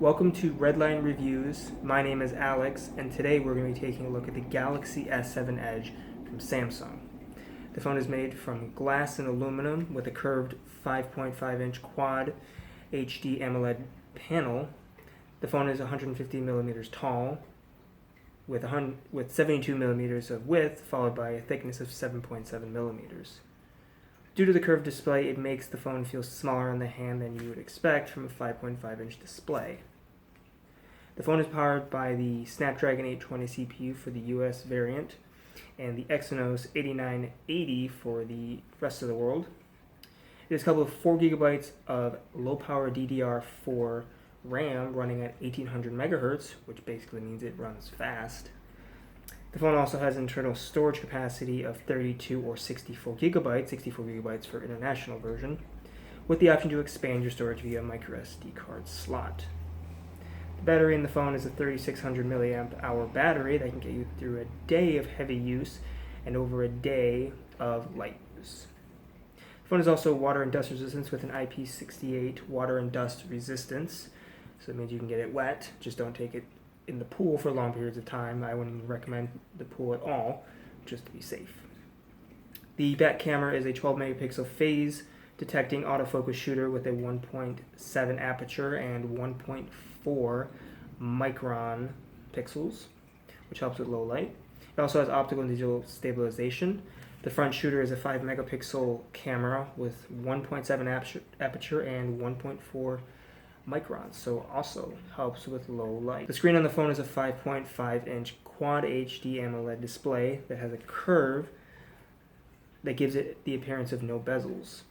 Welcome to Redline Reviews. My name is Alex, and today we're going to be taking a look at the Galaxy S7 Edge from Samsung. The phone is made from glass and aluminum with a curved 5.5-inch quad HD AMOLED panel. The phone is 150 millimeters tall with 72 millimeters of width, followed by a thickness of 7.7 millimeters. Due to the curved display, it makes the phone feel smaller in the hand than you would expect from a 5.5-inch display. The phone is powered by the Snapdragon 820 CPU for the US variant and the Exynos 8980 for the rest of the world. It is coupled with 4 GB of low-power DDR4 RAM running at 1800 MHz, which basically means it runs fast. The phone also has internal storage capacity of 32 or 64 GB, 64 GB for international version, with the option to expand your storage via microSD card slot. The battery in the phone is a 3600 mAh battery that can get you through a day of heavy use and over a day of light use. The phone is also water and dust resistant with an IP68 water and dust resistance, so it means you can get it wet, just don't take it in the pool for long periods of time. I wouldn't recommend the pool at all, just to be safe. The back camera is a 12 megapixel phase detecting autofocus shooter with a 1.7 aperture and 1.4 micron pixels, which helps with low light. It also has optical and digital stabilization. The front shooter is a 5 megapixel camera with 1.7 aperture and 1.4 microns, so also helps with low light. The screen on the phone is a 5.5-inch quad HD AMOLED display that has a curve that gives it the appearance of no bezels.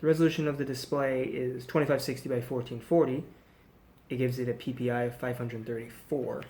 The resolution of the display is 2560 by 1440. It gives it a PPI of 534.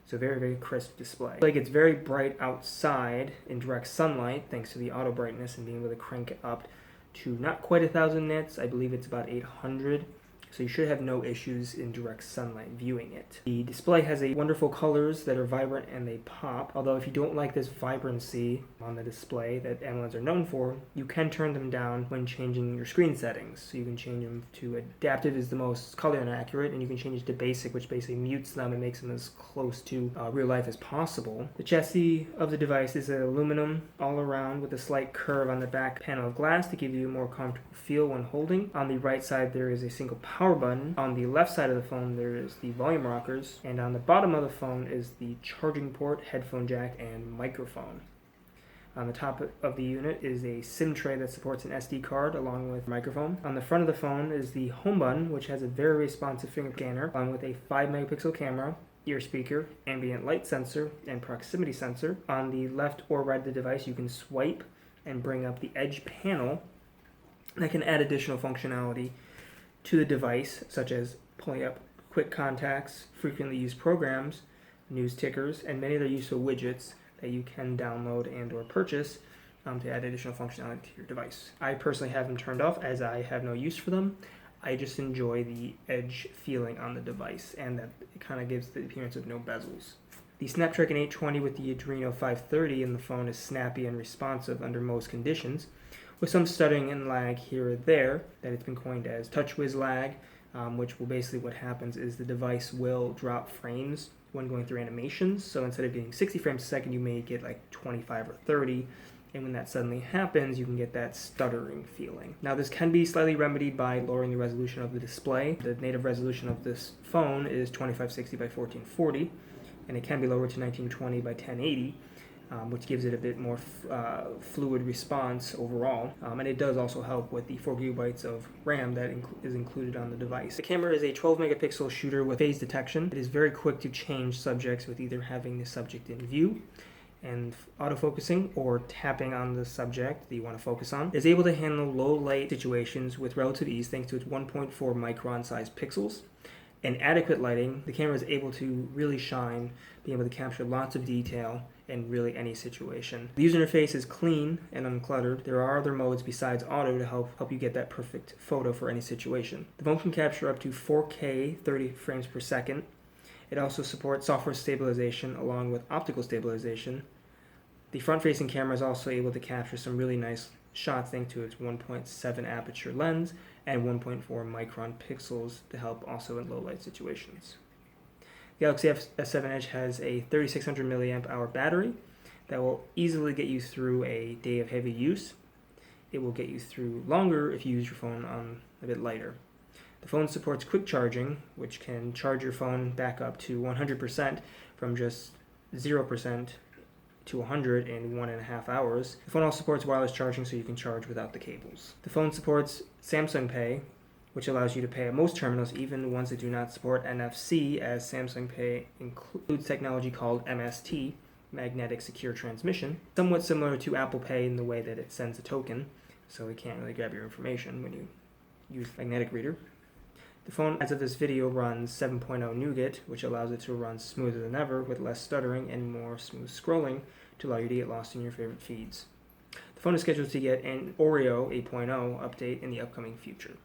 So very crisp display. It gets very bright outside in direct sunlight thanks to the auto brightness and being able to crank it up to not quite 1000 nits. I believe it's about 800. So you should have no issues in direct sunlight viewing it. The display has wonderful colors that are vibrant and they pop, although if you don't like this vibrancy on the display that AMOLEDs are known for, you can turn them down when changing your screen settings. So you can change them to adaptive is the most color inaccurate, and you can change it to basic, which basically mutes them and makes them as close to real life as possible. The chassis of the device is aluminum all around with a slight curve on the back panel of glass to give you a more comfortable feel when holding. On the right side there is a single power button. On the left side of the phone there is the volume rockers, and on the bottom of the phone is the charging port, headphone jack, and microphone. On the top of the unit is a SIM tray that supports an SD card along with microphone. On the front of the phone is the home button, which has a very responsive finger scanner along with a 5 megapixel camera, ear speaker, ambient light sensor, and proximity sensor. On the left or right of the device you can swipe and bring up the Edge panel that can add additional functionality to the device, such as pulling up quick contacts, frequently used programs, news tickers, and many other useful widgets that you can download and or purchase to add additional functionality to your device. I personally have them turned off as I have no use for them. I just enjoy the edge feeling on the device and that it kind of gives the appearance of no bezels. The Snapdragon 820 with the Adreno 530 in the phone is snappy and responsive under most conditions, with some stuttering and lag here or there that it's been coined as TouchWiz lag, which will basically what happens is the device will drop frames when going through animations. So instead of getting 60 frames a second, you may get like 25 or 30. And when that suddenly happens, you can get that stuttering feeling. Now this can be slightly remedied by lowering the resolution of the display. The native resolution of this phone is 2560 by 1440, and it can be lowered to 1920 by 1080. Which gives it a bit more fluid response overall. And it does also help with the 4 GB of RAM that is included on the device. The camera is a 12 megapixel shooter with phase detection. It is very quick to change subjects with either having the subject in view and autofocusing or tapping on the subject that you want to focus on. It is able to handle low light situations with relative ease thanks to its 1.4 micron size pixels. And adequate lighting, the camera is able to really shine, being able to capture lots of detail in really any situation. The user interface is clean and uncluttered. There are other modes besides auto to help you get that perfect photo for any situation. The phone can capture up to 4K 30 frames per second. It also supports software stabilization along with optical stabilization. The front-facing camera is also able to capture some really nice shots thanks to its 1.7 aperture lens and 1.4 micron pixels to help also in low-light situations. The Galaxy S7 Edge has a 3600 milliamp hour battery that will easily get you through a day of heavy use. It will get you through longer if you use your phone on a bit lighter. The phone supports quick charging, which can charge your phone back up to 100% from just 0% to 100 in 1.5 hours. The phone also supports wireless charging, so you can charge without the cables. The phone supports Samsung Pay, which allows you to pay at most terminals, even the ones that do not support NFC, as Samsung Pay includes technology called MST, Magnetic Secure Transmission, somewhat similar to Apple Pay in the way that it sends a token, so it can't really grab your information when you use Magnetic Reader. The phone, as of this video, runs 7.0 Nougat, which allows it to run smoother than ever with less stuttering and more smooth scrolling to allow you to get lost in your favorite feeds. The phone is scheduled to get an Oreo 8.0 update in the upcoming future.